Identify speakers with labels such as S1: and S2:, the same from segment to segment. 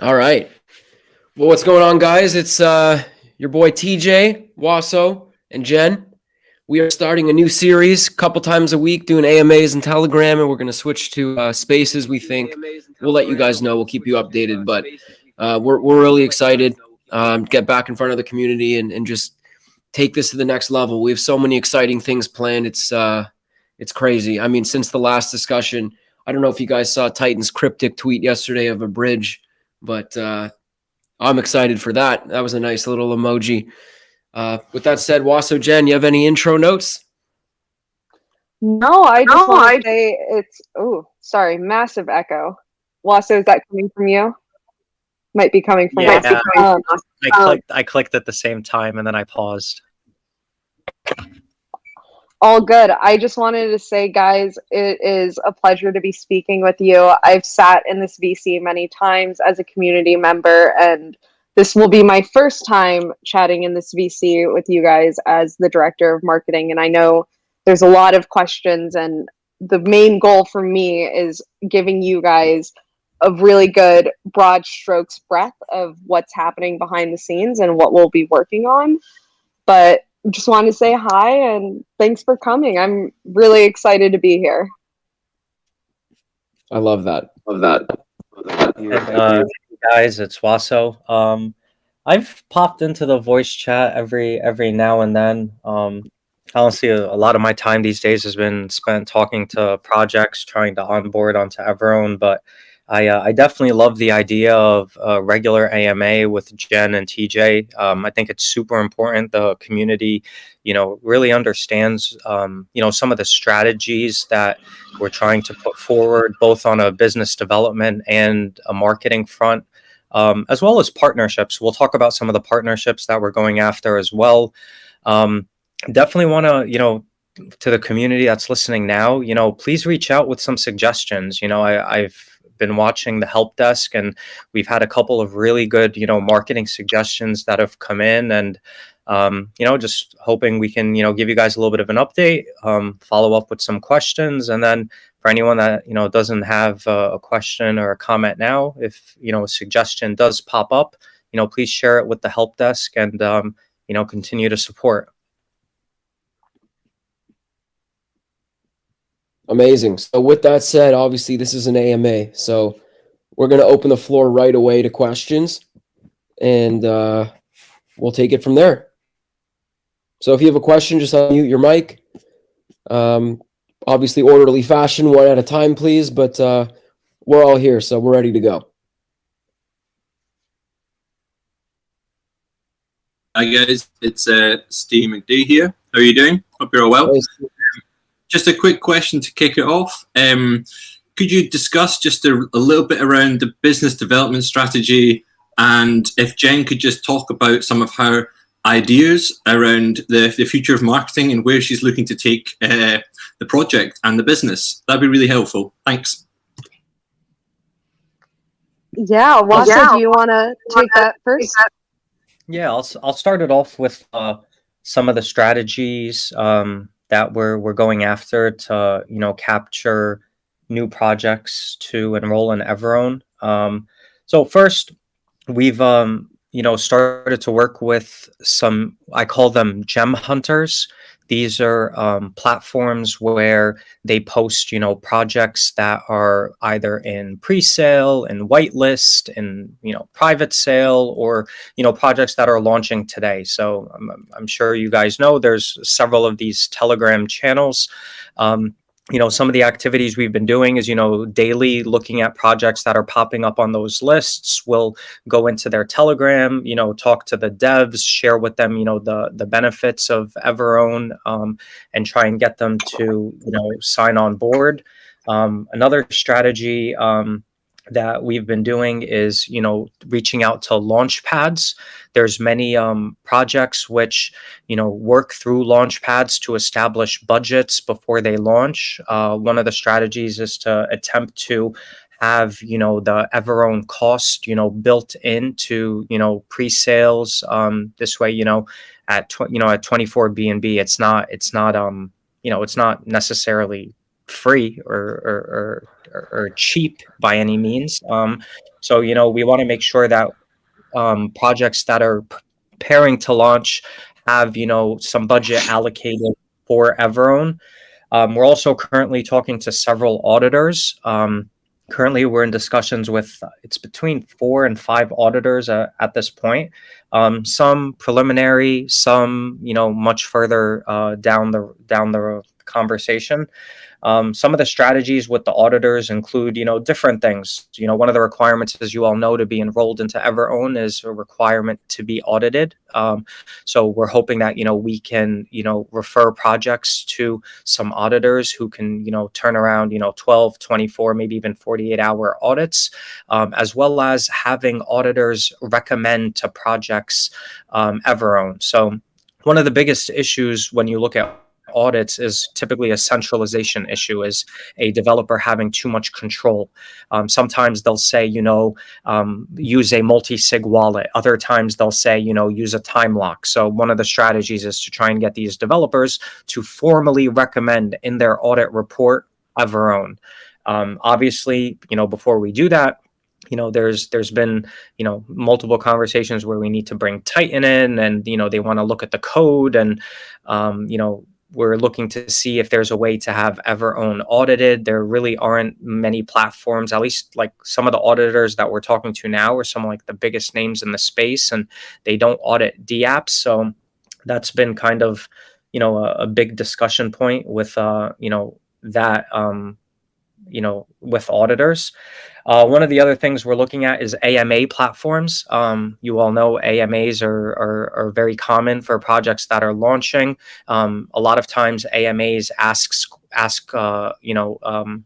S1: All right. Well, what's going on, guys? It's your boy TJ, Wasso, and Jen. We are starting a new series a couple times a week doing AMAs and Telegram, and we're going to switch to spaces, we think. We'll let you guys know. We'll keep you updated, but we're really excited get back in front of the community and just take this to the next level. We have so many exciting things planned. It's crazy. I mean, since the last discussion, I don't know if you guys saw Titan's cryptic tweet yesterday of a bridge, but I'm excited for that. That was a nice little emoji. With that said, Wasso, Jen, you have any intro notes?
S2: No, I just want to say it's, sorry, massive echo. Wasso, is that coming from you? Might be coming from us.
S3: I clicked at the same time and then I paused.
S2: All good. I just wanted to say, guys, it is a pleasure to be speaking with you. I've sat in this VC many times as a community member, and this will be my first time chatting in this VC with you guys as the director of marketing. And I know there's a lot of questions, and the main goal for me is giving you guys a really good broad strokes breadth of what's happening behind the scenes and what we'll be working on. But just wanted to say hi and thanks for coming. I'm really excited to be here.
S1: I love that.
S3: And, guys, it's Wasso. I've popped into the voice chat every now and then. Honestly, a lot of my time these days has been spent talking to projects, trying to onboard onto EverRise, but I definitely love the idea of a regular AMA with Jen and TJ. I think it's super important. The community, really understands, some of the strategies that we're trying to put forward, both on a business development and a marketing front, as well as partnerships. We'll talk about some of the partnerships that we're going after as well. Definitely want to, to the community that's listening now, please reach out with some suggestions. I've been watching the help desk, and we've had a couple of really good, marketing suggestions that have come in, and just hoping we can, give you guys a little bit of an update, follow up with some questions, and then for anyone that doesn't have a question or a comment now, if a suggestion does pop up, please share it with the help desk, and continue to support.
S1: Amazing. So with that said, obviously this is an AMA, so we're going to open the floor right away to questions, and we'll take it from there. So if you have a question, just unmute your mic. Obviously orderly fashion, one at a time, please, but we're all here, so we're ready to go.
S4: Hi guys, it's Steve McD here. How are you doing? Hope you're all well. Just a quick question to kick it off. Could you discuss just a little bit around the business development strategy, and if Jen could just talk about some of her ideas around the future of marketing and where she's looking to take the project and the business? That'd be really helpful. Thanks.
S2: Yeah, Wasso, do you want to take that first?
S3: Yeah, I'll start it off with some of the strategies that we're going after to capture new projects to enroll in EverRise. So first, we've started to work with some, I call them gem hunters. These are platforms where they post projects that are either in pre-sale, in whitelist, in private sale, or projects that are launching today. So I'm sure you guys know there's several of these Telegram channels. Some of the activities we've been doing is, daily looking at projects that are popping up on those lists. We'll go into their Telegram, talk to the devs, share with them, the benefits of EverRise, and try and get them to, sign on board. Another strategy that we've been doing is, reaching out to launch pads. There's many projects which, work through launch pads to establish budgets before they launch. One of the strategies is to attempt to have, the EverRise cost, built into, pre-sales. This way, at 24 BNB, it's not necessarily free or cheap by any means. So, you know, we want to make sure that projects that are preparing to launch have, you know, some budget allocated for EverOwn. We're also currently talking to several auditors. Currently, we're in discussions with it's between 4 and 5 auditors at this point. Some preliminary, some, you know, much further down the conversation. Some of the strategies with the auditors include, you know, different things. You know, one of the requirements, as you all know, to be enrolled into EverOwn is a requirement to be audited. So we're hoping that, you know, we can, you know, refer projects to some auditors who can, you know, turn around, you know, 12, 24, maybe even 48-hour audits, as well as having auditors recommend to projects EverOwn. So one of the biggest issues when you look at audits is typically a centralization issue, is a developer having too much control. Sometimes they'll say, you know, use a multi-sig wallet. Other times they'll say, you know, use a time lock. So one of the strategies is to try and get these developers to formally recommend in their audit report EverOwn. Obviously, you know, before we do that, you know, there's been, you know, multiple conversations where we need to bring Titan in, and, you know, they want to look at the code, and, you know, we're looking to see if there's a way to have EverOwn audited. There really aren't many platforms, at least like some of the auditors that we're talking to now are some like the biggest names in the space, and they don't audit DApps. So that's been kind of, you know, a big discussion point with, you know, that, you know, with auditors. One of the other things we're looking at is AMA platforms. You all know AMAs are very common for projects that are launching. A lot of times AMAs ask you know,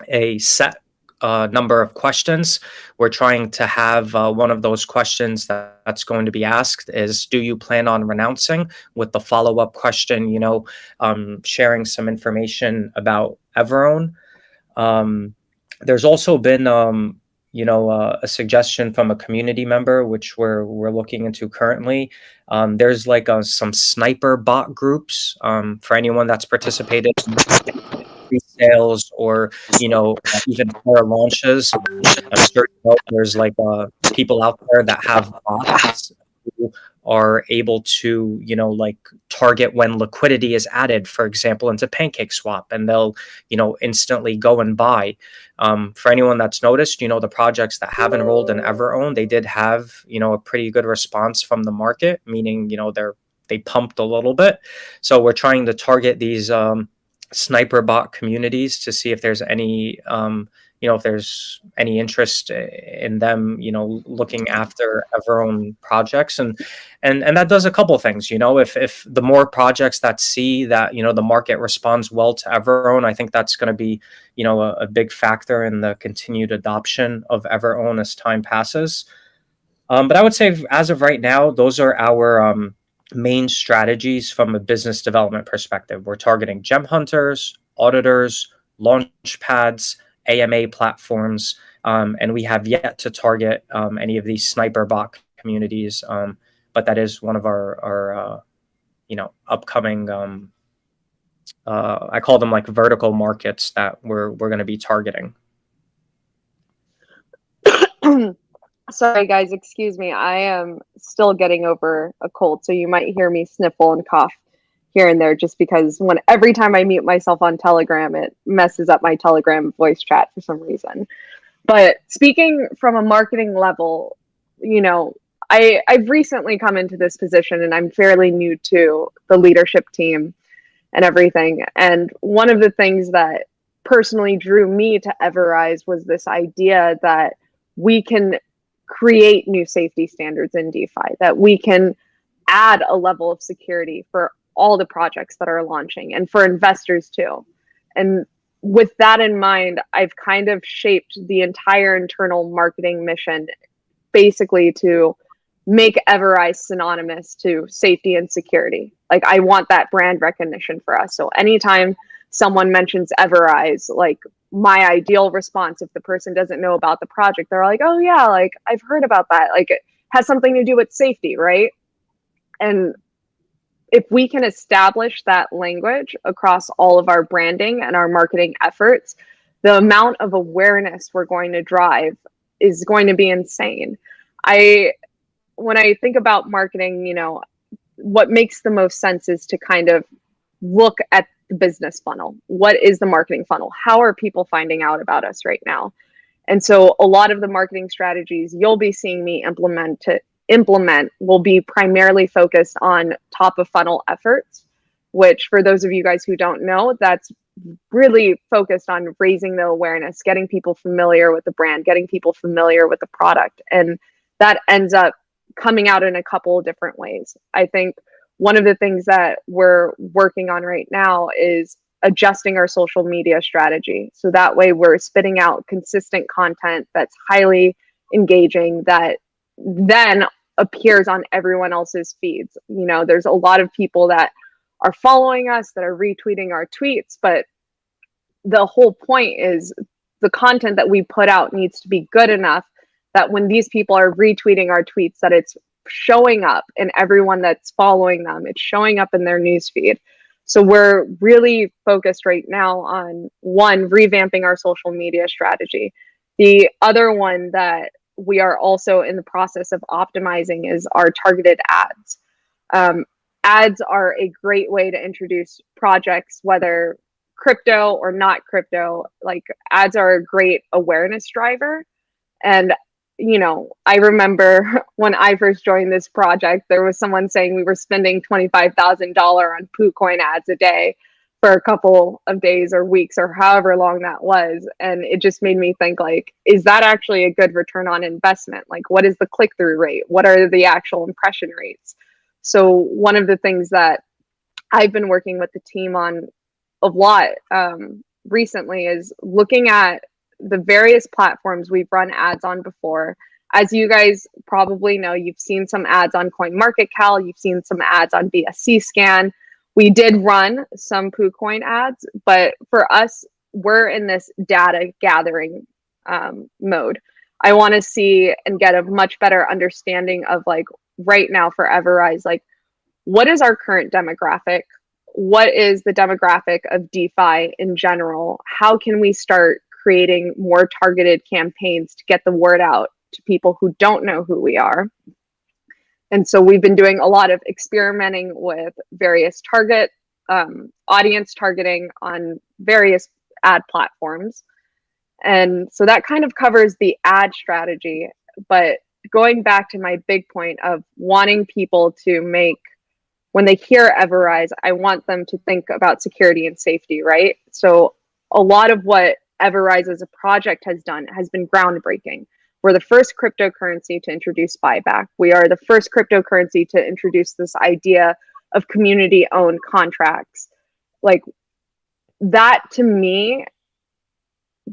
S3: a set number of questions. We're trying to have one of those questions that's going to be asked is, do you plan on renouncing? With the follow-up question, you know, sharing some information about EverOwn. There's also been, you know, a suggestion from a community member, which we're looking into currently. There's like some sniper bot groups for anyone that's participated in pre-sales or, you know, even for launches. I'm sure you know, there's like people out there that have bots who are able to, you know, like target when liquidity is added, for example, into PancakeSwap, and they'll, you know, instantly go and buy. For anyone that's noticed, you know, the projects that have enrolled in EverOwn, they did have, you know, a pretty good response from the market, meaning, you know, they pumped a little bit. So we're trying to target these sniper bot communities to see if there's any, you know, if there's any interest in them, you know, looking after EverOwn projects. And that does a couple of things, you know, if the more projects that see that, you know, the market responds well to EverOwn, I think that's going to be, you know, a big factor in the continued adoption of EverOwn as time passes. But I would say as of right now, those are our main strategies from a business development perspective. We're targeting gem hunters, auditors, launch pads, AMA platforms, and we have yet to target any of these sniper bot communities. But that is one of our you know, upcoming, I call them like vertical markets that we're going to be targeting.
S2: Sorry, guys, excuse me. I am still getting over a cold, so you might hear me sniffle and cough here and there, just because every time I mute myself on Telegram, it messes up my Telegram voice chat for some reason. But speaking from a marketing level, you know, I've recently come into this position, and I'm fairly new to the leadership team and everything. And one of the things that personally drew me to EverRise was this idea that we can create new safety standards in DeFi, that we can add a level of security for all the projects that are launching and for investors too. And with that in mind, I've kind of shaped the entire internal marketing mission basically to make EverRise synonymous to safety and security. Like, I want that brand recognition for us. So anytime someone mentions EverRise, like, my ideal response, if the person doesn't know about the project, they're like, oh yeah, like, I've heard about that. Like, it has something to do with safety, right? And if we can establish that language across all of our branding and our marketing efforts, the amount of awareness we're going to drive is going to be insane. When I think about marketing, you know, what makes the most sense is to kind of look at the business funnel. What is the marketing funnel? How are people finding out about us right now? And so a lot of the marketing strategies you'll be seeing me implement will be primarily focused on top of funnel efforts, which for those of you guys who don't know, that's really focused on raising the awareness, getting people familiar with the brand, getting people familiar with the product. And that ends up coming out in a couple of different ways. I think one of the things that we're working on right now is adjusting our social media strategy. So that way we're spitting out consistent content that's highly engaging, that then appears on everyone else's feeds. You know, there's a lot of people that are following us, that are retweeting our tweets, but the whole point is the content that we put out needs to be good enough that when these people are retweeting our tweets, that it's showing up in everyone that's following them. It's showing up in their newsfeed. So we're really focused right now on, one, revamping our social media strategy. The other one that we are also in the process of optimizing is our targeted ads. Ads are a great way to introduce projects, whether crypto or not crypto. Like, ads are a great awareness driver. And you know, I remember when I first joined this project, there was someone saying we were spending $25,000 on PooCoin ads a day for a couple of days or weeks or however long that was. And it just made me think, like, is that actually a good return on investment? Like, what is the click-through rate? What are the actual impression rates? So one of the things that I've been working with the team on a lot recently is looking at the various platforms we've run ads on before. As you guys probably know, you've seen some ads on CoinMarketCal, you've seen some ads on BSC Scan. We did run some PooCoin ads, but for us, we're in this data gathering mode. I want to see and get a much better understanding of, like, right now for EverRise, like, what is our current demographic? What is the demographic of DeFi in general? How can we start creating more targeted campaigns to get the word out to people who don't know who we are? And so we've been doing a lot of experimenting with various target audience targeting on various ad platforms. And so that kind of covers the ad strategy. But going back to my big point of wanting people to make, when they hear EverRise, I want them to think about security and safety, right? So a lot of what EverRise as a project has done has been groundbreaking. We're the first cryptocurrency to introduce buyback. We are the first cryptocurrency to introduce this idea of community-owned contracts. Like, that, to me,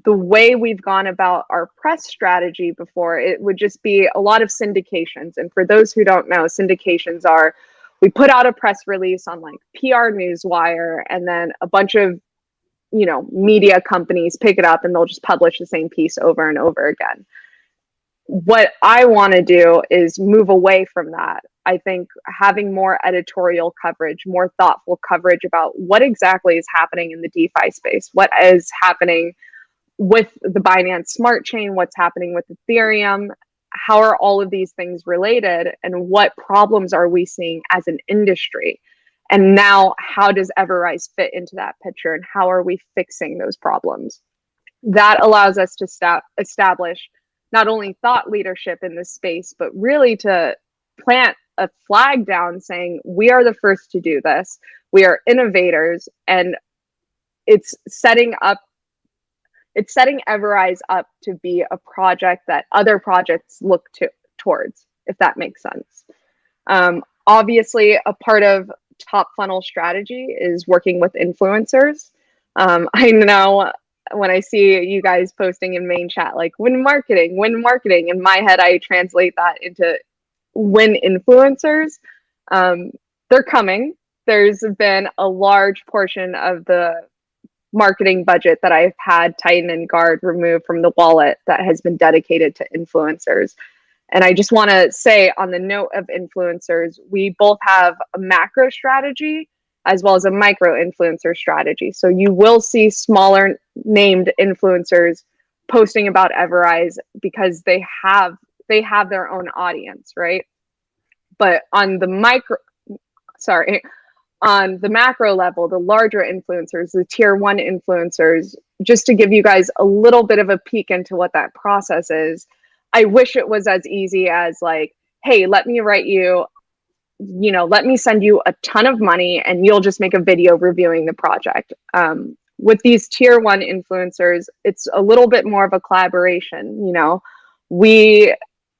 S2: the way we've gone about our press strategy before, it would just be a lot of syndications. And for those who don't know, syndications are, we put out a press release on, like, PR Newswire, and then a bunch of, you know, media companies pick it up and they'll just publish the same piece over and over again. What I want to do is move away from that. I think having more editorial coverage, more thoughtful coverage about what exactly is happening in the DeFi space, what is happening with the Binance Smart Chain, what's happening with Ethereum, how are all of these things related, and what problems are we seeing as an industry? And now, how does EverRise fit into that picture, and how are we fixing those problems? That allows us to establish not only thought leadership in this space, but really to plant a flag down saying, we are the first to do this. We are innovators, and it's setting EverRise up to be a project that other projects look towards, if that makes sense. Obviously, a part of top funnel strategy is working with influencers. I know when I see you guys posting in main chat, like, win marketing, in my head, I translate that into win influencers. They're coming. There's been a large portion of the marketing budget that I've had Titan and Guard remove from the wallet that has been dedicated to influencers. And I just want to say, on the note of influencers, we both have a macro strategy as well as a micro influencer strategy. So you will see smaller named influencers posting about EverRise because they have their own audience, right? But on the macro level, the larger influencers, the tier 1 influencers, just to give you guys a little bit of a peek into what that process is, I wish it was as easy as like, hey, let me write you, let me send you a ton of money and you'll just make a video reviewing the project. With these tier 1 influencers, it's a little bit more of a collaboration. We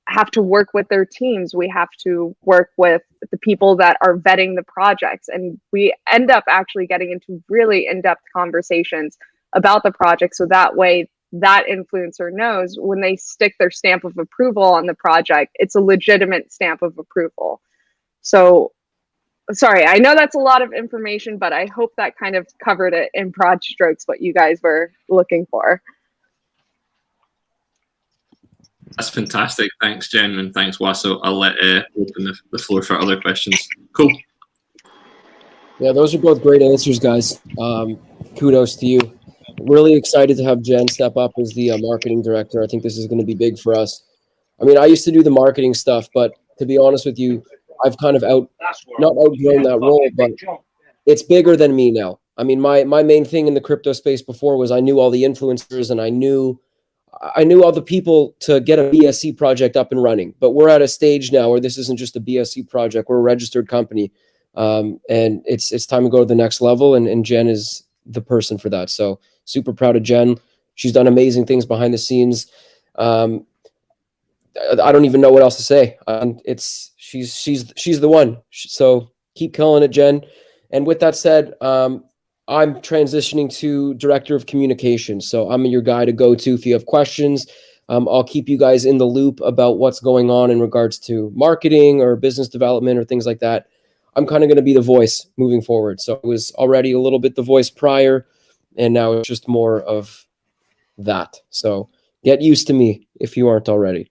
S2: have to work with their teams. We have to work with the people that are vetting the projects. And we end up actually getting into really in-depth conversations about the project. So that way that influencer knows when they stick their stamp of approval on the project, it's a legitimate stamp of approval. So sorry, I know that's a lot of information, but I hope that kind of covered it in broad strokes, what you guys were looking for.
S4: That's fantastic. Thanks, Jen, and thanks, Wasso. I'll let open the floor for other questions. Cool.
S1: Yeah, those are both great answers, guys. Kudos to you. Really excited to have Jen step up as the marketing director. I think this is going to be big for us. I mean, I used to do the marketing stuff, but to be honest with you, I've kind of not outgrown that role, but it's bigger than me now. I mean, my main thing in the crypto space before was I knew all the influencers and I knew all the people to get a BSC project up and running. But we're at a stage now where this isn't just a BSC project. We're a registered company. And it's time to go to the next level. And Jen is the person for that. So super proud of Jen. She's done amazing things behind the scenes. I don't even know what else to say. She's the one. So keep killing it, Jen. And with that said, I'm transitioning to director of communications. So I'm your guy to go to if you have questions. I'll keep you guys in the loop about what's going on in regards to marketing or business development or things like that. I'm kind of going to be the voice moving forward. So it was already a little bit the voice prior, and now it's just more of that. So get used to me if you aren't already.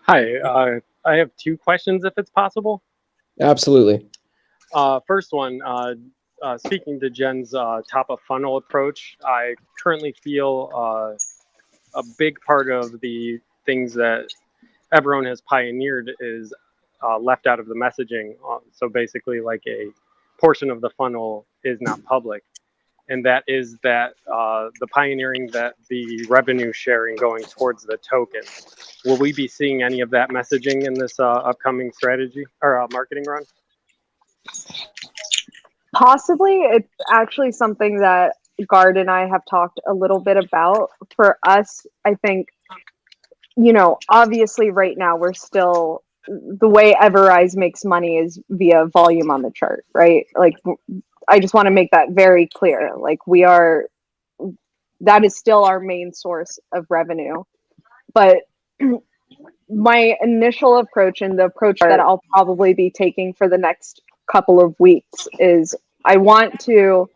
S5: Hi, I have 2 questions if it's possible.
S1: Absolutely.
S5: First one, speaking to Jen's top of funnel approach, I currently feel a big part of the things that everyone has pioneered is left out of the messaging. So basically like a portion of the funnel is not public. And that is that the pioneering that the revenue sharing going towards the token. Will we be seeing any of that messaging in this upcoming strategy or marketing run?
S2: Possibly. It's actually something that Gard and I have talked a little bit about. For us, I think, obviously right now we're still, the way EverRise makes money is via volume on the chart, right? Like, I just want to make that very clear. Like, that is still our main source of revenue. But my initial approach and the approach that I'll probably be taking for the next couple of weeks is I want to,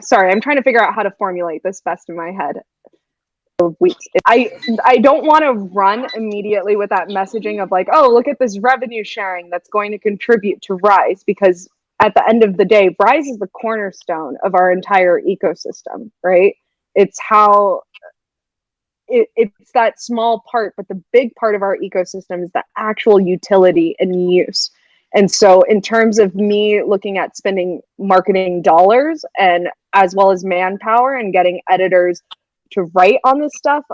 S2: sorry, I'm trying to figure out how to formulate this best in my head. Weeks. I don't want to run immediately with that messaging of like, oh, look at this revenue sharing that's going to contribute to Rise, because at the end of the day, Rise is the cornerstone of our entire ecosystem, right? It's how it's that small part, but the big part of our ecosystem is the actual utility and use. And so in terms of me looking at spending marketing dollars and as well as manpower and getting editors to write on this stuff,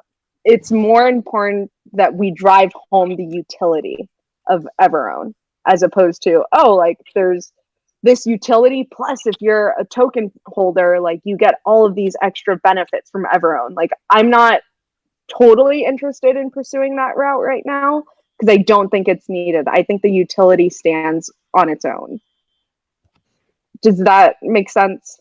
S2: it's more important that we drive home the utility of EverOwn, as opposed to, oh, like there's this utility plus if you're a token holder, like you get all of these extra benefits from EverOwn. Like, I'm not totally interested in pursuing that route right now because I don't think it's needed. I think the utility stands on its own. Does that make sense?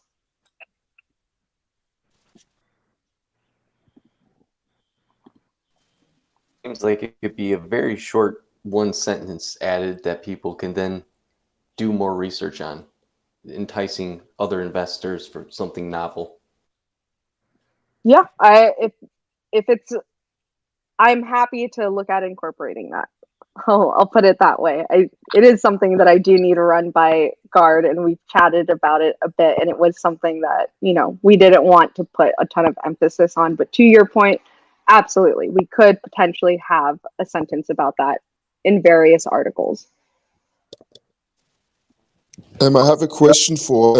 S6: Seems like it could be a very short one sentence added that people can then do more research on. enticing other investors for something novel.
S2: Yeah, if it's, I'm happy to look at incorporating that. I'll put it that way. It is something that I do need to run by Guard, and we've chatted about it a bit, and it was something that, you know, we didn't want to put a ton of emphasis on. But to your point, absolutely, we could potentially have a sentence about that in various articles.
S7: I have a question for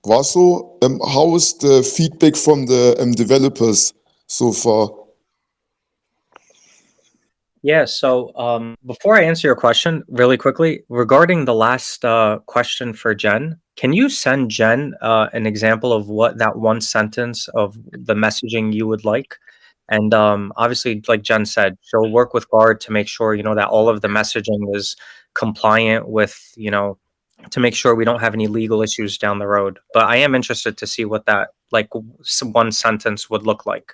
S7: Vaso. How is the feedback from the developers so far?
S3: Yeah, so before I answer your question, really quickly, regarding the last question for Jen, can you send Jen an example of what that one sentence of the messaging you would like? And obviously, like Jen said, she'll work with Guard to make sure, you know, that all of the messaging is compliant with, you know, to make sure we don't have any legal issues down the road. But I am interested to see what that, like, one sentence would look like.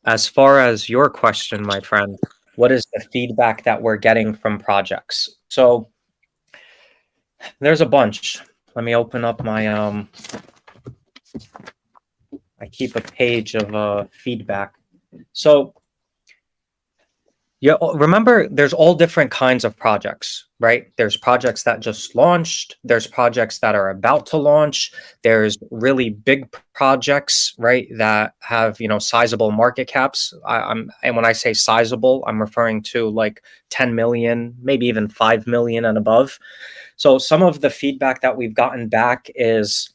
S3: As far as your question, my friend, what is the feedback that we're getting from projects? So there's a bunch. Let me open up my I keep a page of feedback. So yeah, remember, there's all different kinds of projects, right? There's projects that just launched. There's projects that are about to launch. There's really big projects, right, that have, you know, sizable market caps. And when I say sizable, I'm referring to like 10 million, maybe even 5 million and above. So some of the feedback that we've gotten back is,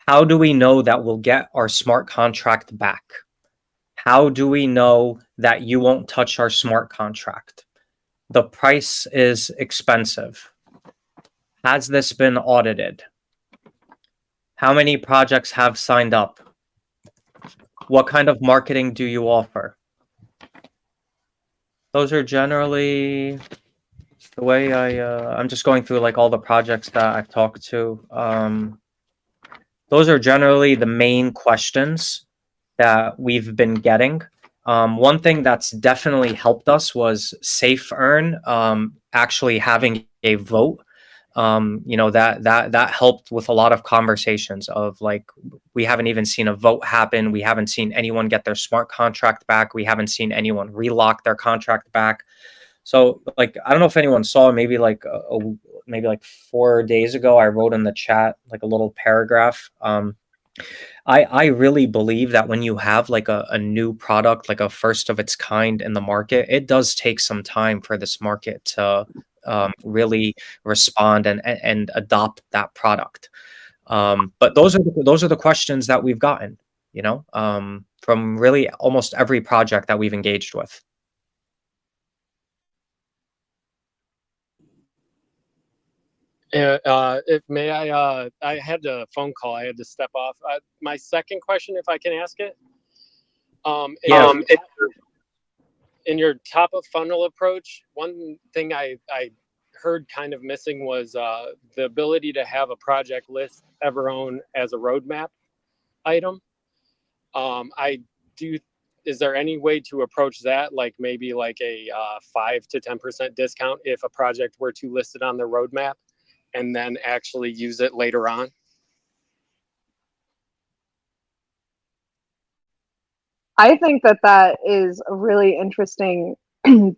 S3: how do we know that we'll get our smart contract back? How do we know that you won't touch our smart contract? The price is expensive. Has this been audited? How many projects have signed up? What kind of marketing do you offer? Those are generally the way I'm just going through like all the projects that I've talked to. Those are generally the main questions that we've been getting. One thing that's definitely helped us was SafeEarn actually having a vote. You know, that helped with a lot of conversations of like, we haven't even seen a vote happen. We haven't seen anyone get their smart contract back. We haven't seen anyone relock their contract back. So like, I don't know if anyone saw, maybe like maybe like 4 days ago, I wrote in the chat like a little paragraph. I really believe that when you have like a new product, like a first of its kind in the market, it does take some time for this market to really respond and adopt that product. But those are the questions that we've gotten, you know, from really almost every project that we've engaged with.
S5: If may I had a phone call. I had to step off. My second question, if I can ask it.
S3: Yeah.
S5: In your top of funnel approach, one thing I heard kind of missing was the ability to have a project list EverOwn as a roadmap item. Is there any way to approach that, like maybe like a 5 to 10% discount if a project were to list it on their roadmap, and then actually use it later on?
S2: I think that that is a really interesting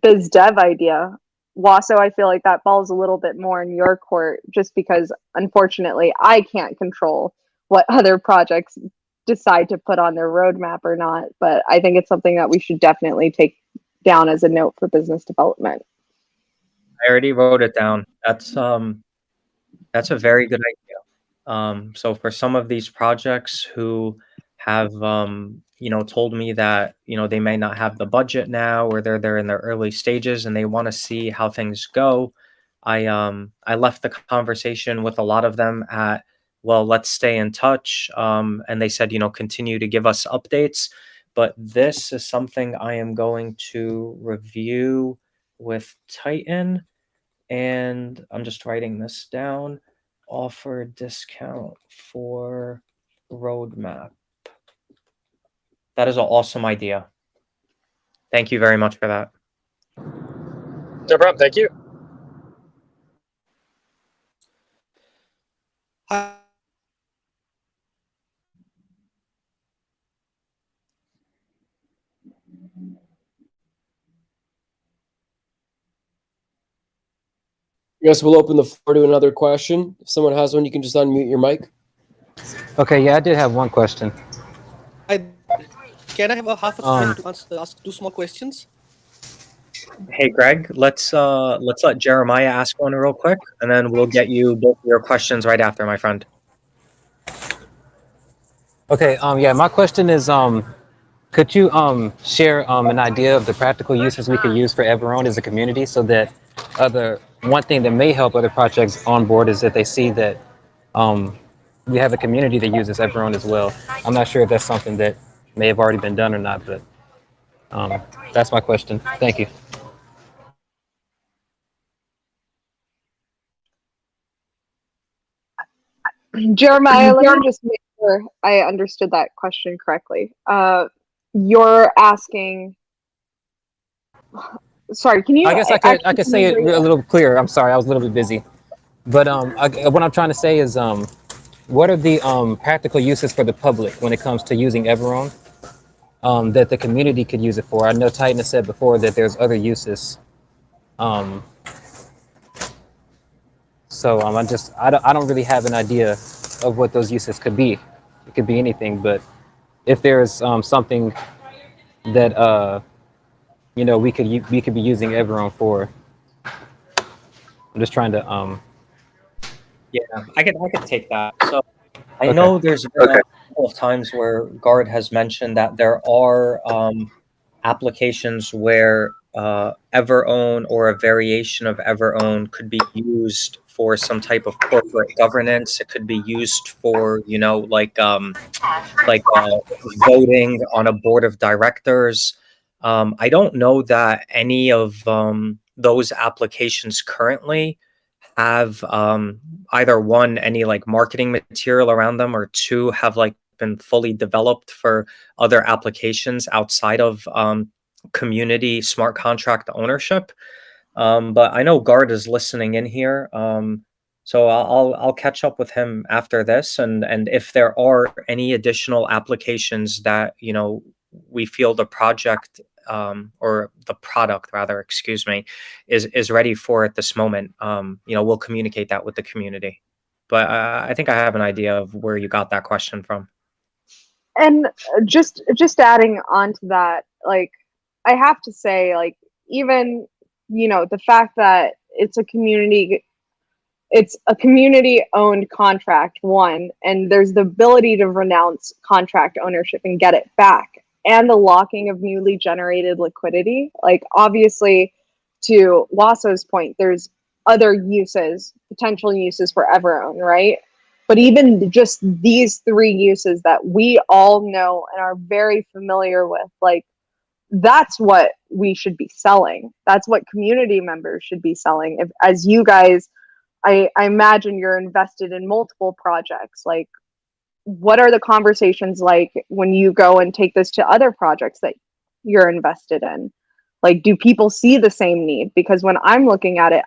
S2: biz dev idea. Wasso, I feel like that falls a little bit more in your court, just because unfortunately I can't control what other projects decide to put on their roadmap or not. But I think it's something that we should definitely take down as a note for business development.
S3: I already wrote it down. That's a very good idea. So for some of these projects who have, you know, told me that, you know, they may not have the budget now, or they're in their early stages and they want to see how things go, I left the conversation with a lot of them at, well, let's stay in touch. And they said, you know, continue to give us updates. But this is something I am going to review with Titan. And I'm just writing this down. Offer discount for roadmap. That is an awesome idea. Thank you very much for that.
S5: No problem. Thank you.
S1: guess we'll open the floor to another question. If someone has one, you can just unmute your mic.
S8: Okay, yeah, I did have one question.
S9: Can I have a half a minute to ask two small questions?
S3: Hey, Greg, let's let Jeremiah ask one real quick, and then we'll get you both your questions right after, my friend.
S8: Okay, yeah, my question is, could you share an idea of the practical uses we could use for EverRise as a community, so that one thing that may help other projects on board is that they see that we have a community that uses EverRise as well. I'm not sure if that's something that may have already been done or not, but that's my question. Thank you.
S2: Jeremiah, let me just make sure I understood that question correctly. You're asking. Sorry, can you?
S8: I guess I could say it a little clearer. I'm sorry, I was a little bit busy. But what I'm trying to say is, what are the practical uses for the public when it comes to using EverRise that the community could use it for? I know Titan has said before that there's other uses. So I don't really have an idea of what those uses could be. It could be anything, but if there's something that you know, we could be using EverRise for. I'm just trying to
S3: Yeah, I could take that. So I know there's been a couple of times where Guard has mentioned that there are applications where EverOwn or a variation of EverOwn could be used for some type of corporate governance. It could be used for, you know, like voting on a board of directors. I don't know that any of those applications currently have either one, any like marketing material around them, or two, have like been fully developed for other applications outside of community smart contract ownership. But I know Guard is listening in here, so I'll catch up with him after this, and if there are any additional applications that, you know, we feel the project or the product rather, excuse me, is ready for at this moment, you know, we'll communicate that with the community. But I think I have an idea of where you got that question from.
S2: And just adding on to that, like, I have to say, like, even, you know, the fact that it's a community owned contract, one, and there's the ability to renounce contract ownership and get it back, and the locking of newly generated liquidity. Like, obviously, to Wasso's point, there's other uses, potential uses for EverOwn, right? But even just these three uses that we all know and are very familiar with, like, that's what we should be selling. That's what community members should be selling. If, as you guys, I imagine you're invested in multiple projects, like, what are the conversations like when you go and take this to other projects that you're invested in? Like, do people see the same need? Because when I'm looking at it,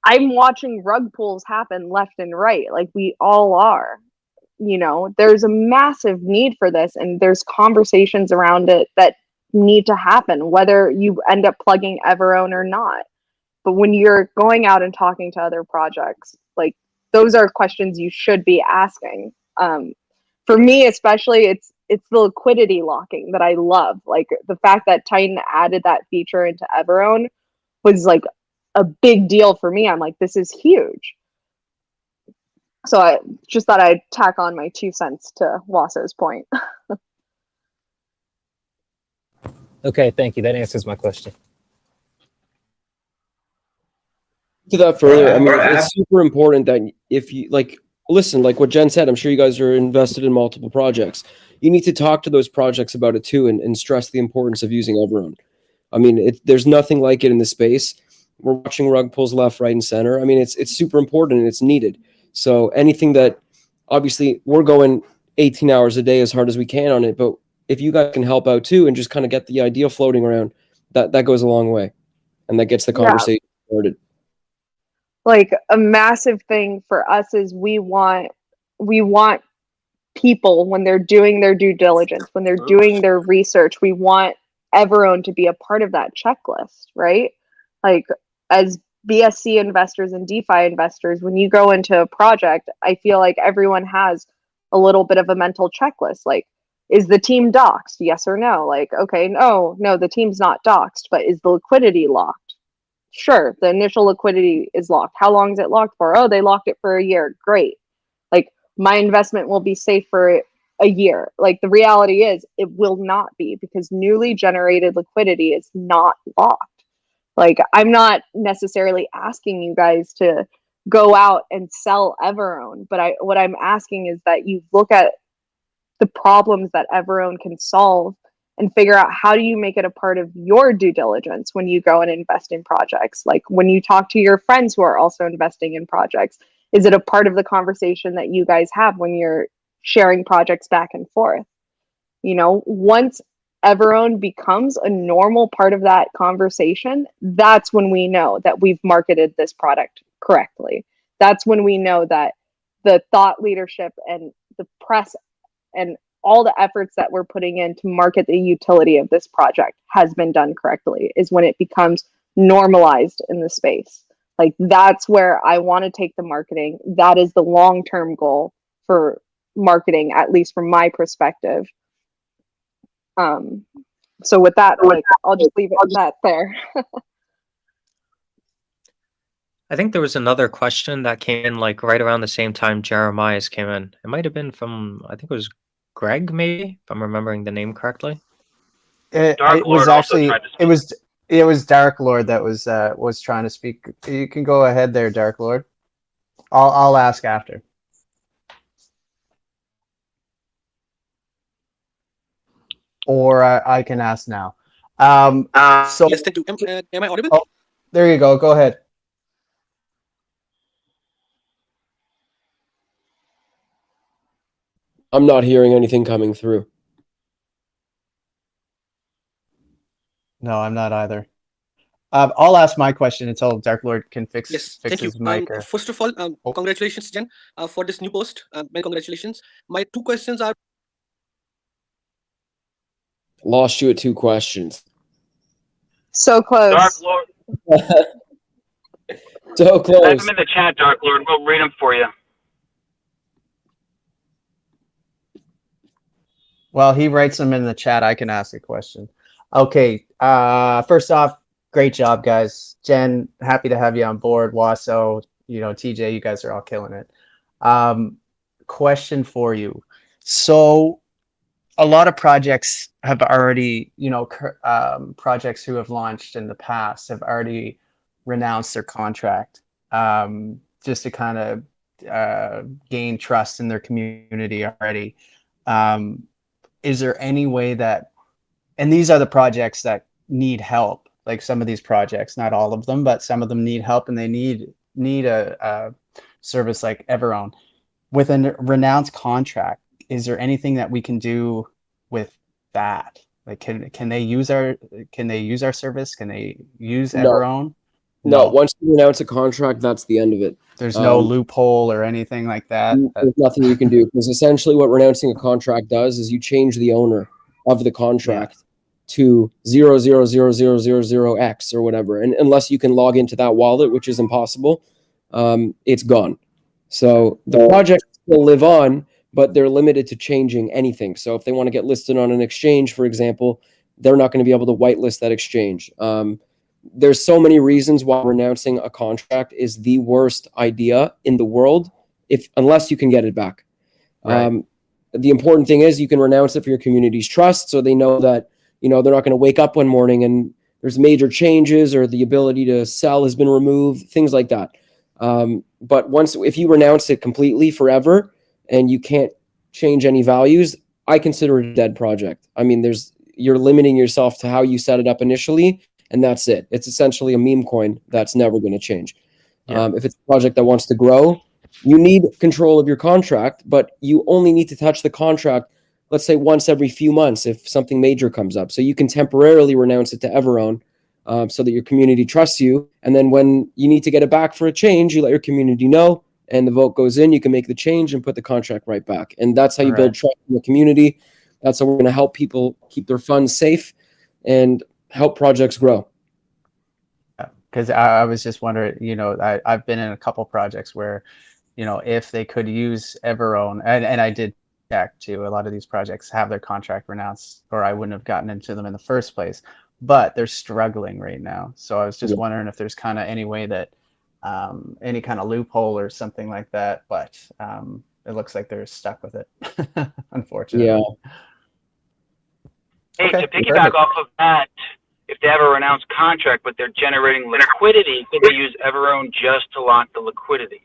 S2: I'm watching rug pulls happen left and right, like we all are. You know, there's a massive need for this, and there's conversations around it that need to happen, whether you end up plugging EverOwn or not. But when you're going out and talking to other projects, like, those are questions you should be asking. For me, especially, it's the liquidity locking that I love. Like, the fact that Titan added that feature into EverOwn was like a big deal for me. I'm like, this is huge. So I just thought I'd tack on my 2 cents to Wasso's point.
S8: Okay, thank you. That answers my question.
S1: To that further, I mean, it's super important that if you, like, listen, like what Jen said, I'm sure you guys are invested in multiple projects. You need to talk to those projects about it too, and stress the importance of using EverRise. I mean, there's nothing like it in the space. We're watching rug pulls left, right, and center. I mean, it's super important and it's needed. So anything that, obviously, we're going 18 hours a day as hard as we can on it, but if you guys can help out too and just kind of get the idea floating around, that goes a long way, and that gets the conversation started.
S2: Like, a massive thing for us is we want people, when they're doing their due diligence, when they're doing their research, we want EverOwn to be a part of that checklist, right? Like, as BSC investors and DeFi investors, when you go into a project, I feel like everyone has a little bit of a mental checklist. Like, is the team doxed? Yes or no? Like, okay, no, the team's not doxed, but is the liquidity locked? Sure, the initial liquidity is locked. How long is it locked for? Oh, they locked it for a year. Great. Like, my investment will be safe for a year. Like, the reality is it will not be, because newly generated liquidity is not locked. Like, I'm not necessarily asking you guys to go out and sell EverRone, but what I'm asking is that you look at the problems that EverRone can solve and figure out, how do you make it a part of your due diligence when you go and invest in projects? Like, when you talk to your friends who are also investing in projects, is it a part of the conversation that you guys have when you're sharing projects back and forth? You know, once EverRone becomes a normal part of that conversation, that's when we know that we've marketed this product correctly. That's when we know that the thought leadership and the press and all the efforts that we're putting in to market the utility of this project has been done correctly, is when it becomes normalized in the space. Like, that's where I want to take the marketing. That is the long-term goal for marketing, at least from my perspective. So with that, like, I'll just leave it at that there.
S3: I think there was another question that came in like right around the same time Jeremiah's came in. It might have been from, I think it was Greg, maybe, if I'm remembering the name correctly.
S10: It was actually it was Dark Lord that was trying to speak. You can go ahead there, Dark Lord. I'll ask after. Or I can ask now. So
S9: Yes, thank you. Am I audible?
S10: Oh, there you go. Go ahead.
S1: I'm not hearing anything coming through.
S10: No, I'm not either. I'll ask my question until Dark Lord can fix
S9: Thank you.
S10: his mic.
S9: First of all, congratulations, Jen, for this new post. Many congratulations. My two questions are.
S1: Lost you at 2 questions.
S2: So close.
S11: Dark Lord.
S1: So close.
S11: Type them in the chat, Dark Lord. We'll read them for you.
S10: Well, he writes them in the chat. I can ask a question. Okay. First off, great job, guys. Jen, happy to have you on board. Waso, TJ, you guys are all killing it. Question for you. So a lot of projects have already, projects who have launched in the past have already renounced their contract, just to kind of gain trust in their community already. Is there any way that, and these are the projects that need help, like some of these projects, not all of them, but some of them need help, and they need a service like EverRone. With a renounced contract, is there anything that we can do with that? Like, can they use our service? Can they use EverRone?
S1: No. Once you announce a contract, that's the end of it.
S10: There's no loophole or anything like that.
S1: There's nothing you can do, because essentially what renouncing a contract does is you change the owner of the contract to 0.00000x or whatever, and unless you can log into that wallet, which is impossible, it's gone. So the project will live on, but they're limited to changing anything. So if they want to get listed on an exchange, for example, they're not going to be able to whitelist that exchange. There's so many reasons why renouncing a contract is the worst idea in the world, unless you can get it back. Right. The important thing is you can renounce it for your community's trust, so they know that they're not going to wake up one morning and there's major changes or the ability to sell has been removed, things like that. But if you renounce it completely forever and you can't change any values, I consider it a dead project. I mean, you're limiting yourself to how you set it up initially, and that's it. It's essentially a meme coin that's never going to change. Yeah. If it's a project that wants to grow, you need control of your contract, but you only need to touch the contract, let's say once every few months if something major comes up. So you can temporarily renounce it to EverRone so that your community trusts you. And then when you need to get it back for a change, you let your community know, and the vote goes in, you can make the change and put the contract right back. And that's how you build trust in the community. That's how we're going to help people keep their funds safe and help projects grow.
S10: because I was just wondering, I've been in a couple projects where, if they could use EverOwn, and I did check too, a lot of these projects have their contract renounced, or I wouldn't have gotten into them in the first place, but they're struggling right now. So I was just wondering if there's kind of any way that, any kind of loophole or something like that, but it looks like they're stuck with it, unfortunately.
S1: Yeah.
S11: Hey,
S10: Okay,
S11: to piggyback
S10: perfect.
S11: off of that, if they have a renounced contract but they're generating liquidity, could they use EverOwn just to lock the liquidity?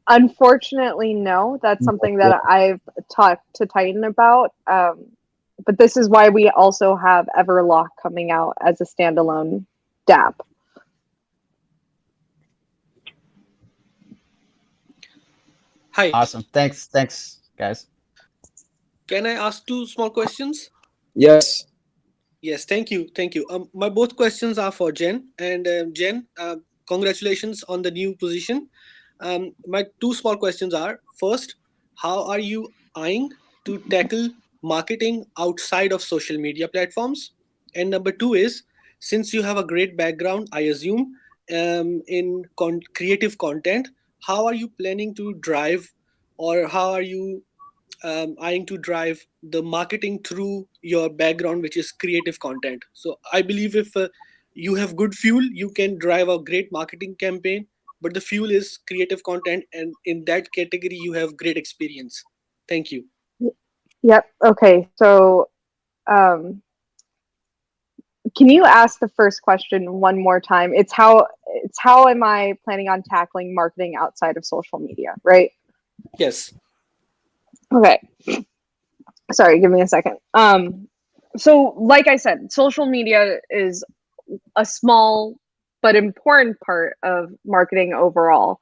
S2: Unfortunately, no. That's something that I've talked to Titan about. But this is why we also have Everlock coming out as a standalone dApp.
S9: Hi.
S10: Awesome. Thanks, guys.
S9: Can I ask two small questions?
S1: Yes.
S9: Yes, thank you. My both questions are for Jen. And Jen, congratulations on the new position. My two small questions are, first, how are you eyeing to tackle marketing outside of social media platforms? And number two is, since you have a great background, I assume, in creative content, how are you planning to drive, or how are you eyeing to drive the marketing through your background, which is creative content? So I believe if you have good fuel, you can drive a great marketing campaign, but the fuel is creative content, and in that category you have great experience. Thank you.
S2: Yep. Okay. So can you ask the first question one more time? It's how am I planning on tackling marketing outside of social media, right?
S9: Yes.
S2: Okay. Sorry, give me a second. So like I said, social media is a small but important part of marketing overall.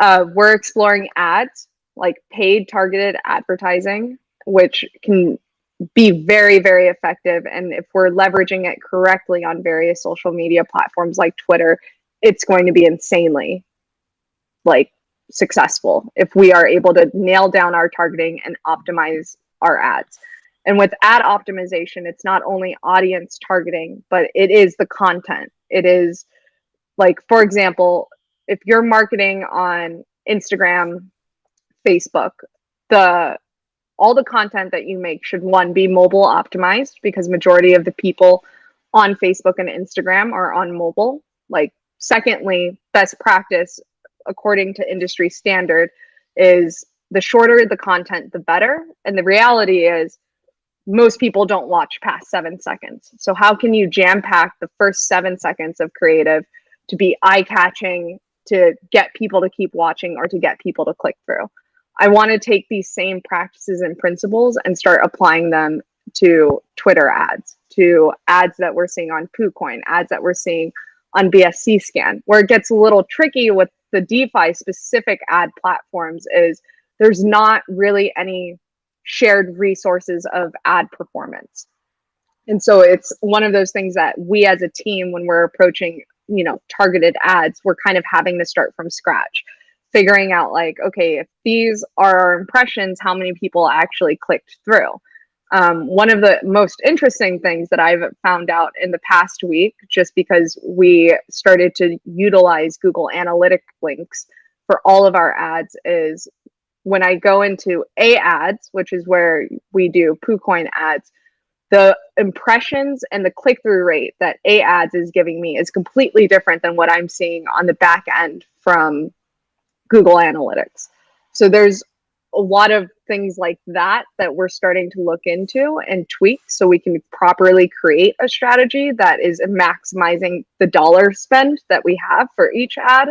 S2: We're exploring ads, like paid targeted advertising, which can be very, very effective. And if we're leveraging it correctly on various social media platforms like Twitter, it's going to be insanely successful if we are able to nail down our targeting and optimize our ads. And with ad optimization, it's not only audience targeting, but it is the content. It is for example, if you're marketing on Instagram, Facebook, all the content that you make should, one, be mobile optimized, because majority of the people on Facebook and Instagram are on mobile. Secondly, best practice according to industry standard is the shorter the content, the better. And the reality is most people don't watch past 7 seconds. So how can you jam pack the first 7 seconds of creative to be eye-catching, to get people to keep watching, or to get people to click through? I want to take these same practices and principles and start applying them to Twitter ads, to ads that we're seeing on KuCoin, ads that we're seeing on BSC Scan. Where it gets a little tricky with the DeFi specific ad platforms is there's not really any shared resources of ad performance. And so it's one of those things that we as a team, when we're approaching, targeted ads, we're kind of having to start from scratch, figuring out okay, if these are our impressions, how many people actually clicked through? One of the most interesting things that I've found out in the past week, just because we started to utilize Google Analytic links for all of our ads, is when I go into ads, which is where we do KuCoin ads, the impressions and the click-through rate that ads is giving me is completely different than what I'm seeing on the back end from Google Analytics. So there's a lot of things like that we're starting to look into and tweak so we can properly create a strategy that is maximizing the dollar spend that we have for each ad.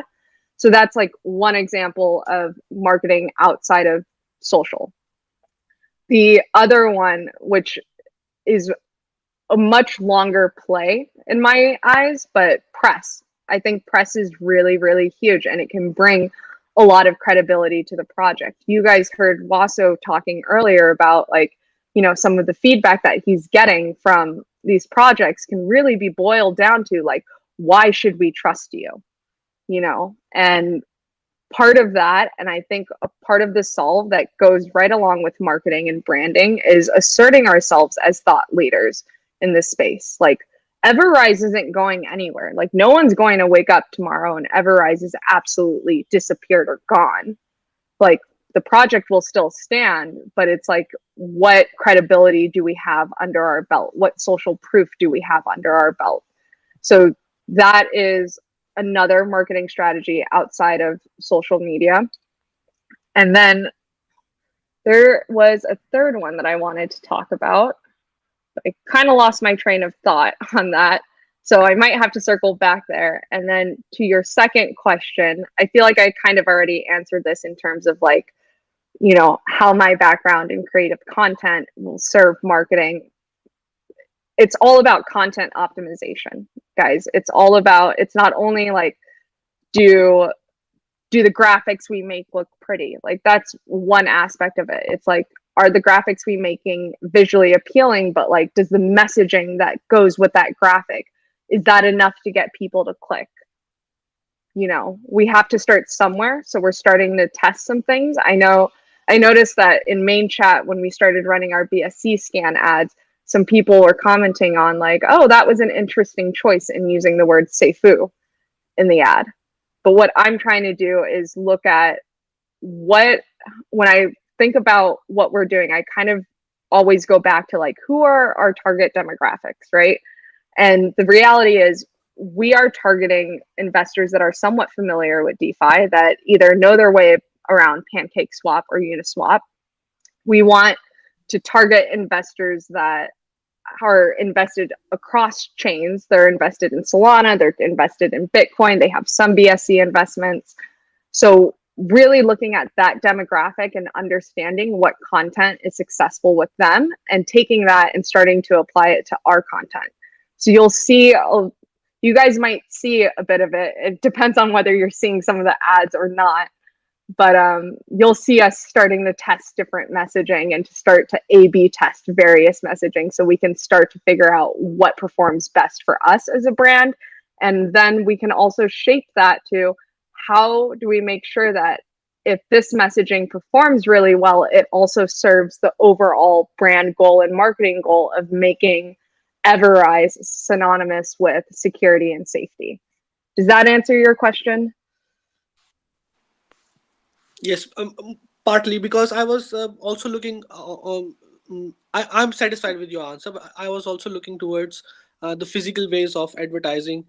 S2: So that's one example of marketing outside of social. The other one, which is a much longer play in my eyes, but press. I think press is really, really huge, and it can bring a lot of credibility to the project. You guys heard Waso talking earlier about some of the feedback that he's getting from these projects can really be boiled down to why should we trust you? And part of that, and I think a part of the solve that goes right along with marketing and branding, is asserting ourselves as thought leaders in this space. EverRise isn't going anywhere. Like, no one's going to wake up tomorrow and EverRise is absolutely disappeared or gone. Like, the project will still stand, but it's like, what credibility do we have under our belt? What social proof do we have under our belt? So that is another marketing strategy outside of social media. And then there was a third one that I wanted to talk about. I kind of lost my train of thought on that. So I might have to circle back there. And then to your second question, I feel like I kind of already answered this in terms of like, you know, how my background in creative content will serve marketing. It's all about content optimization, guys. It's all about, it's not only like, do the graphics we make look pretty? Like, that's one aspect of it. It's like, are the graphics we making visually appealing, but like, does the messaging that goes with that graphic, is that enough to get people to click? You know, we have to start somewhere. So we're starting to test some things. I noticed that in main chat, when we started running our BSC scan ads, some people were commenting on like, oh, that was an interesting choice in using the word Seifu in the ad. But what I'm trying to do is look at when I think about what we're doing, I kind of always go back to like, who are our target demographics, right? And the reality is, we are targeting investors that are somewhat familiar with DeFi, that either know their way around PancakeSwap or Uniswap. We want to target investors that are invested across chains. They're invested in Solana, they're invested in Bitcoin, they have some BSC investments. So really looking at that demographic and understanding what content is successful with them and taking that and starting to apply it to our content. So you'll see, you guys might see a bit of it. It depends on whether you're seeing some of the ads or not. But you'll see us starting to test different messaging and to start to A/B test various messaging so we can start to figure out what performs best for us as a brand. And then we can also shape that to, how do we make sure that if this messaging performs really well, it also serves the overall brand goal and marketing goal of making EverRise synonymous with security and safety. Does that answer your question?
S9: Yes, partly because I was also looking. I'm satisfied with your answer, but I was also looking towards the physical ways of advertising,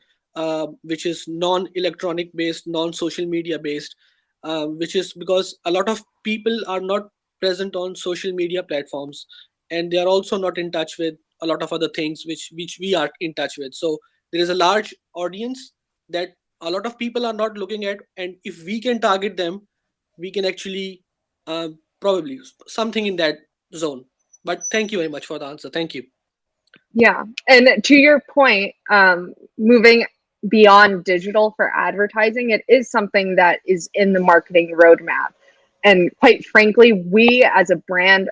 S9: which is non-electronic based, non-social media based, which is because a lot of people are not present on social media platforms, and they are also not in touch with a lot of other things which we are in touch with. So there is a large audience that a lot of people are not looking at, and if we can target them, we can actually probably something in that zone. But thank you very much for the answer. Thank you.
S2: Yeah, and to your point, moving beyond digital for advertising, it is something that is in the marketing roadmap. And quite frankly, we as a brand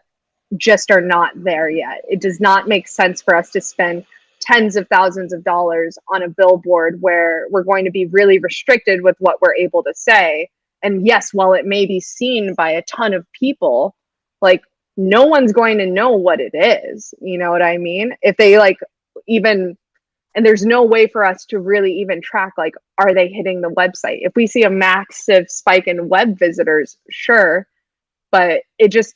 S2: just are not there yet. It does not make sense for us to spend tens of thousands of dollars on a billboard where we're going to be really restricted with what we're able to say. And yes, while it may be seen by a ton of people, like, no one's going to know what it is. You know what I mean? If they like even, and there's no way for us to really even track, like, are they hitting the website? If we see a massive spike in web visitors, sure. But it just,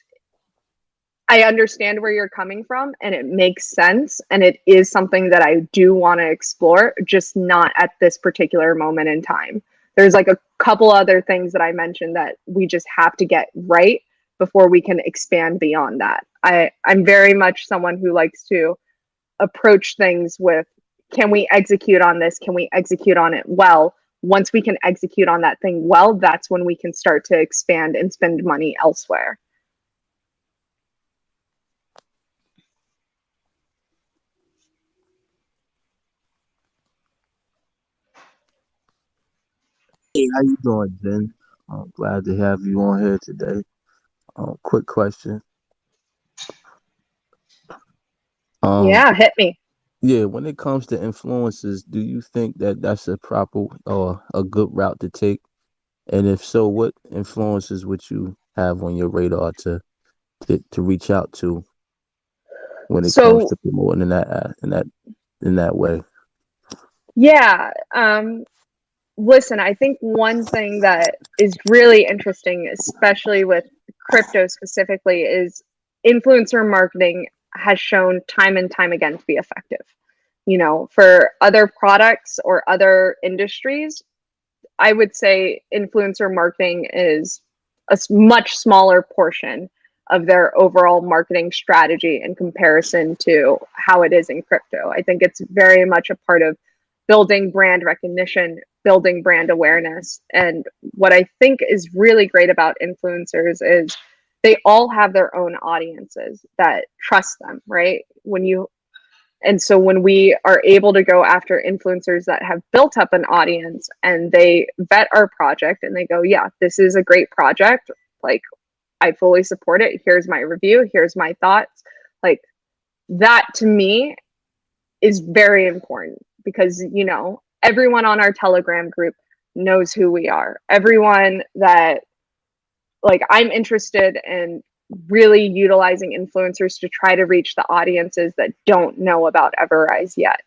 S2: I understand where you're coming from and it makes sense. And it is something that I do want to explore, just not at this particular moment in time. There's like a couple other things that I mentioned that we just have to get right before we can expand beyond that. I'm very much someone who likes to approach things with, can we execute on this? Can we execute on it well? Once we can execute on that thing well, that's when we can start to expand and spend money elsewhere.
S12: Hey, how you doing, Jen? I'm glad to have you on here today. Quick question.
S2: Yeah, hit me.
S12: Yeah, when it comes to influencers, do you think that that's a proper or a good route to take? And if so, what influencers would you have on your radar to reach out to when it comes
S2: So
S12: to promoting in that way?
S2: Yeah. Listen, I think one thing that is really interesting, especially with crypto specifically, is influencer marketing has shown time and time again to be effective. You know, for other products or other industries, I would say influencer marketing is a much smaller portion of their overall marketing strategy in comparison to how it is in crypto. I think it's very much a part of building brand recognition, building brand awareness. And what I think is really great about influencers is they all have their own audiences that trust them, right? And so when we are able to go after influencers that have built up an audience and they vet our project and they go, yeah, this is a great project. Like, I fully support it. Here's my review. Here's my thoughts. Like, that to me is very important because, you know, everyone on our Telegram group knows who we are. Everyone that, like, I'm interested in really utilizing influencers to try to reach the audiences that don't know about EverRise yet.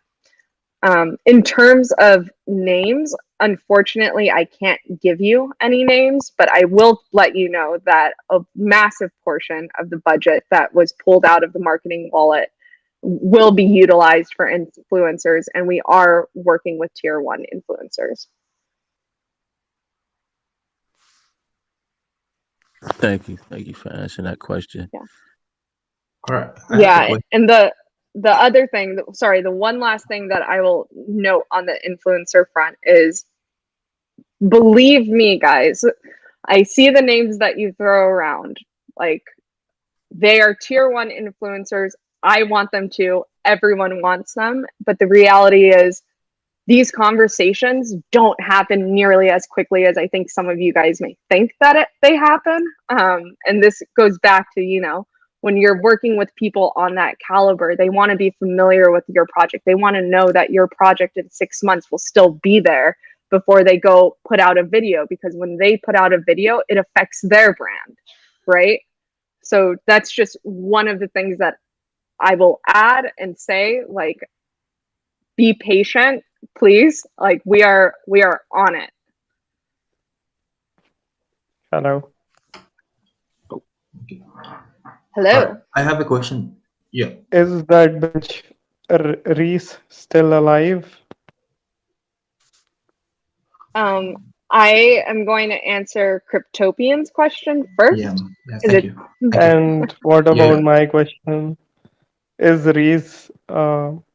S2: In terms of names, unfortunately, I can't give you any names, but I will let you know that a massive portion of the budget that was pulled out of the marketing wallet will be utilized for influencers, and we are working with tier 1 influencers.
S12: Thank you for answering that question.
S2: Yeah.
S13: All right.
S2: Yeah, and the other thing, sorry, the one last thing that I will note on the influencer front is, believe me, guys, I see the names that you throw around. Like, they are tier 1 influencers. I want them to. Everyone wants them. But the reality is, these conversations don't happen nearly as quickly as I think some of you guys may think that they happen. And this goes back to, you know, when you're working with people on that caliber, they want to be familiar with your project. They want to know that your project in 6 months will still be there before they go put out a video, because when they put out a video, it affects their brand, right? So that's just one of the things that I will add and say, like, be patient, please. Like, we are on it.
S5: Hello.
S2: Hello.
S13: I have a question. Yeah.
S5: Is that bitch Reese still alive?
S2: I am going to answer Cryptopian's question first.
S13: Yeah. Thank you.
S5: And what about my question? Is Reese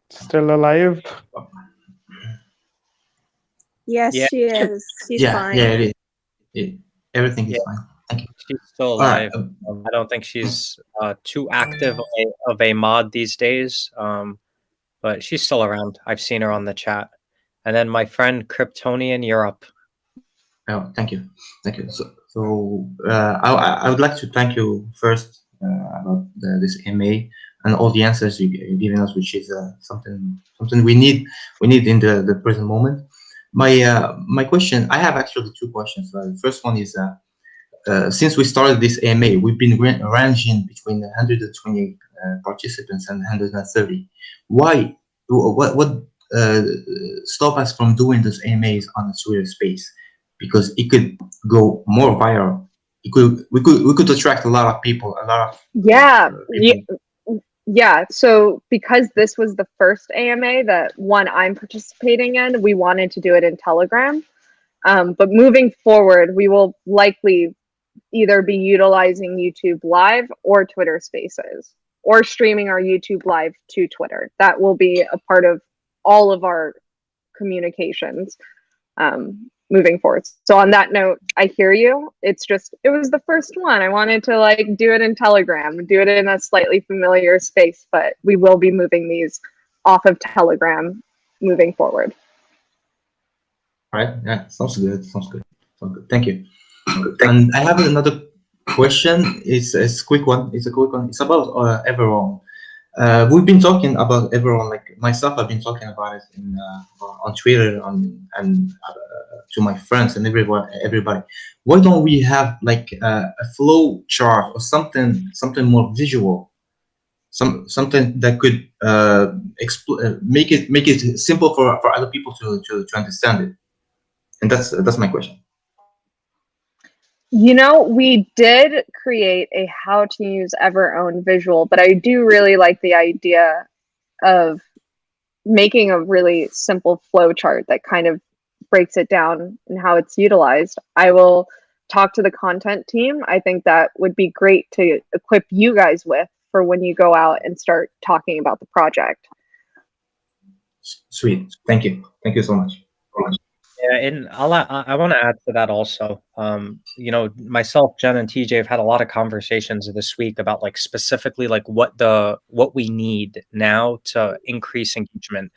S5: still alive?
S14: Yes,
S3: Yeah.
S14: she is. She's fine.
S13: Yeah, it is. Everything is fine. Thank you.
S3: She's still alive. I don't think she's too active of a mod these days, but she's still around. I've seen her on the chat. And then my friend Kryptonian, you're up.
S13: Oh, thank you. So I would like to thank you first about this MA and all the answers you've given us, which is something we need in the present moment. My question, I have actually 2 questions. The first one is, since we started this AMA, we've been ranging between 120 participants and 130. Why? What stop us from doing those AMAs on the Twitter space? Because it could go more viral. We could attract a lot of people.
S2: Yeah. So because this was the first AMA that I'm participating in, we wanted to do it in Telegram. But moving forward, we will likely either be utilizing YouTube Live or Twitter Spaces, or streaming our YouTube Live to Twitter. That will be a part of all of our communications moving forward. So on that note, I hear you. It was the first one. I wanted to do it in Telegram, do it in a slightly familiar space, but we will be moving these off of Telegram moving forward.
S13: All right. Yeah, sounds good. Thank you. And I have another question. It's a quick one. It's about EverRise. We've been talking about EverRise. Like myself, I've been talking about it on Twitter and to my friends and everybody. Why don't we have a flow chart or something more visual, something that could make it simple for other people to understand it. And that's my question.
S2: You know, we did create a how to use EverOwn visual, but I do really like the idea of making a really simple flow chart that kind of breaks it down and how it's utilized. I will talk to the content team. I think that would be great to equip you guys with for when you go out and start talking about the project.
S13: Sweet. Thank you. Thank you so much.
S3: Yeah, and I want to add to that also. You know, myself, Jen, and TJ have had a lot of conversations this week about like specifically like what we need now to increase engagement.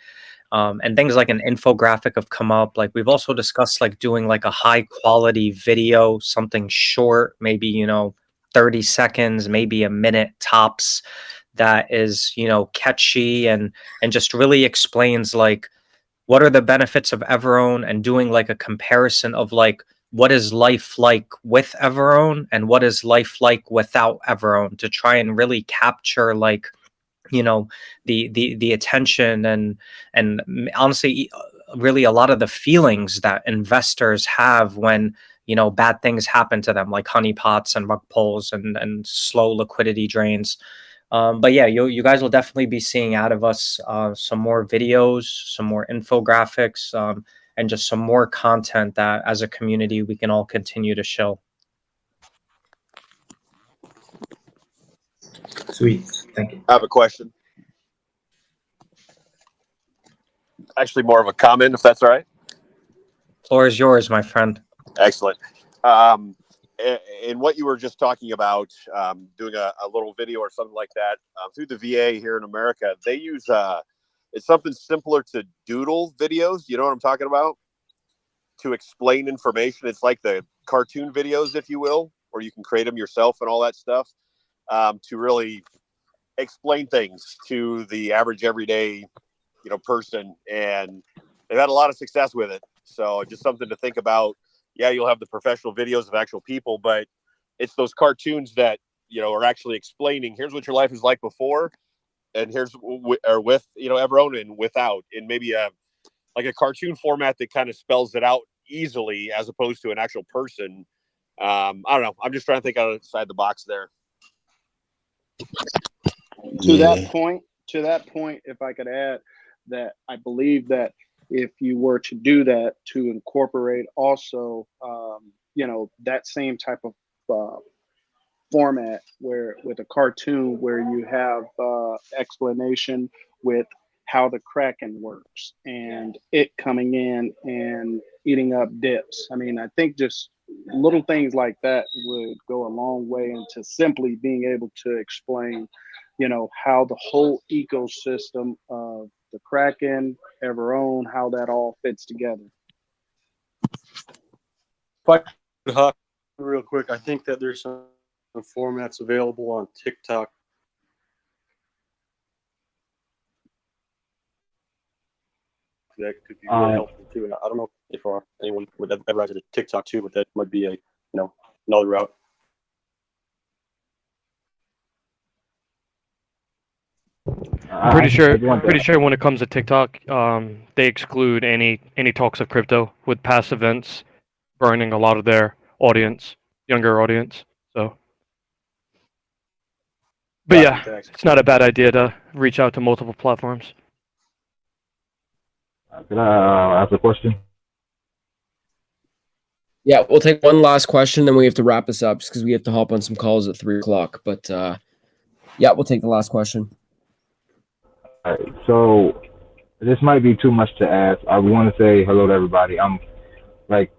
S3: And things like an infographic have come up. Like we've also discussed like doing like a high quality video, something short, maybe, you know, 30 seconds, maybe a minute tops, that is, you know, catchy and just really explains like what are the benefits of EverOwn, and doing like a comparison of like what is life like with EverOwn and what is life like without EverOwn, to try and really capture like, you know, the attention and honestly really a lot of the feelings that investors have when, you know, bad things happen to them, like honeypots and rug pulls and slow liquidity drains. But yeah, you guys will definitely be seeing out of us some more videos, some more infographics, and just some more content that as a community we can all continue to show.
S13: Sweet. Thank you.
S15: I have a question. Actually, more of a comment, if that's all right.
S3: Floor is yours, my friend.
S15: Excellent. And what you were just talking about, doing a little video or something like that through the VA here in America, they use it's something simpler to doodle videos. You know what I'm talking about? To explain information. It's like the cartoon videos, if you will, or you can create them yourself and all that stuff, to really explain things to the average everyday, you know, person. And they've had a lot of success with it. So just something to think about. Yeah, you'll have the professional videos of actual people, but it's those cartoons that, you know, are actually explaining, here's what your life is like before, and here's or with, you know, EverOwn and without, in maybe like a cartoon format that kind of spells it out easily as opposed to an actual person. I don't know. I'm just trying to think outside the box there.
S16: To that point, if I could add that, I believe that if you were to do that, to incorporate also, you know, that same type of format where with a cartoon where you have explanation with how the Kraken works and it coming in and eating up dips. I mean, I think just little things like that would go a long way into simply being able to explain, you know, how the whole ecosystem of the Kraken, EverOwn, how that all fits together.
S17: If I could hop real quick, I think that there's some formats available on TikTok. That could be really helpful too. I don't know if anyone would ever add to TikTok too, but that might be a, you know, another route.
S18: I'm pretty sure when it comes to TikTok, they exclude any talks of crypto, with past events burning a lot of their audience, younger audience. So, but yeah, it's not a bad idea to reach out to multiple platforms.
S12: Can I ask a question?
S1: Yeah, we'll take one last question, then we have to wrap this up because we have to hop on some calls at 3 o'clock. But yeah, we'll take the last question.
S12: All right, so this might be too much to ask. I want to say hello to everybody. I'm like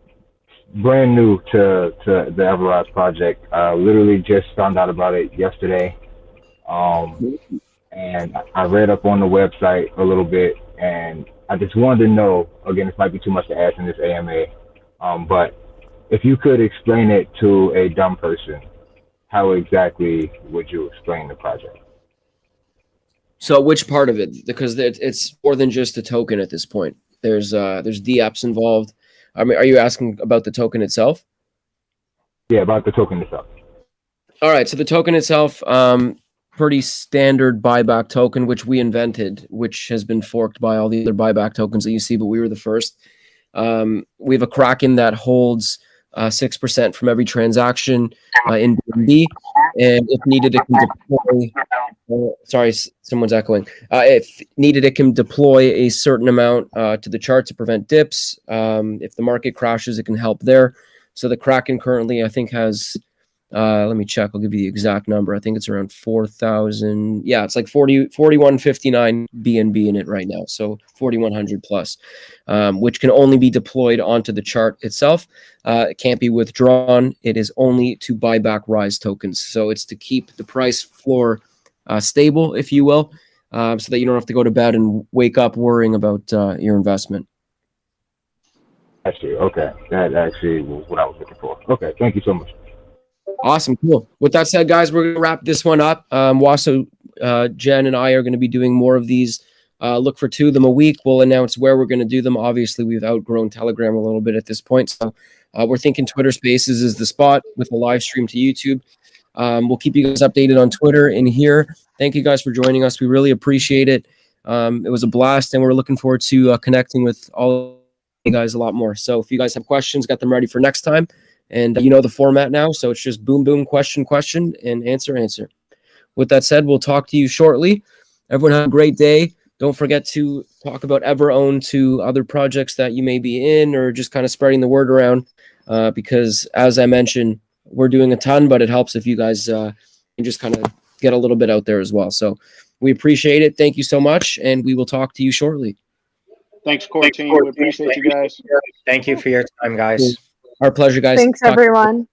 S12: brand new to the EverRise project. Literally just found out about it yesterday. And I read up on the website a little bit, and I just wanted to know, again, this might be too much to ask in this AMA, but if you could explain it to a dumb person, how exactly would you explain the project?
S1: So which part of it? Because it's more than just a token at this point. There's DApps involved. I mean, are you asking about the token itself?
S12: Yeah, about the token itself.
S1: All right. So the token itself, pretty standard buyback token, which we invented, which has been forked by all the other buyback tokens that you see, but we were the first. We have a Kraken that holds 6% from every transaction in BNB, and if needed, it can deploy. Sorry, someone's echoing. If needed, it can deploy a certain amount to the chart to prevent dips. If the market crashes, it can help there. So the Kraken currently, I think, has. Let me check. I'll give you the exact number. I think it's around 4,000. Yeah, it's like 4159 BNB in it right now. So 4,100 plus, which can only be deployed onto the chart itself. It can't be withdrawn. It is only to buy back Rise tokens. So it's to keep the price floor stable, if you will, so that you don't have to go to bed and wake up worrying about your investment.
S12: Actually, okay. That actually was what I was looking for. Okay, thank you so much.
S1: Awesome, cool. With that said, guys, we're gonna wrap this one up. Waso, Jen, and I are going to be doing more of these. Look for 2 of them a week. We'll announce where we're going to do them. Obviously, we've outgrown Telegram a little bit at this point, so we're thinking Twitter Spaces is the spot with a live stream to YouTube. We'll keep you guys updated on Twitter and here. Thank you guys for joining us. We really appreciate it. It was a blast, and we're looking forward to connecting with all of you guys a lot more. So if you guys have questions, got them ready for next time. And you know the format now, so it's just boom, boom, question, and answer. With that said, we'll talk to you shortly. Everyone have a great day. Don't forget to talk about EverOwn to other projects that you may be in, or just kind of spreading the word around, because as I mentioned, we're doing a ton, but it helps if you guys can just kind of get a little bit out there as well. So we appreciate it. Thank you so much, and we will talk to you shortly.
S16: Thanks, core team. We appreciate you guys.
S3: Thank you for your time, guys.
S1: Our pleasure, guys.
S2: Thanks, everyone.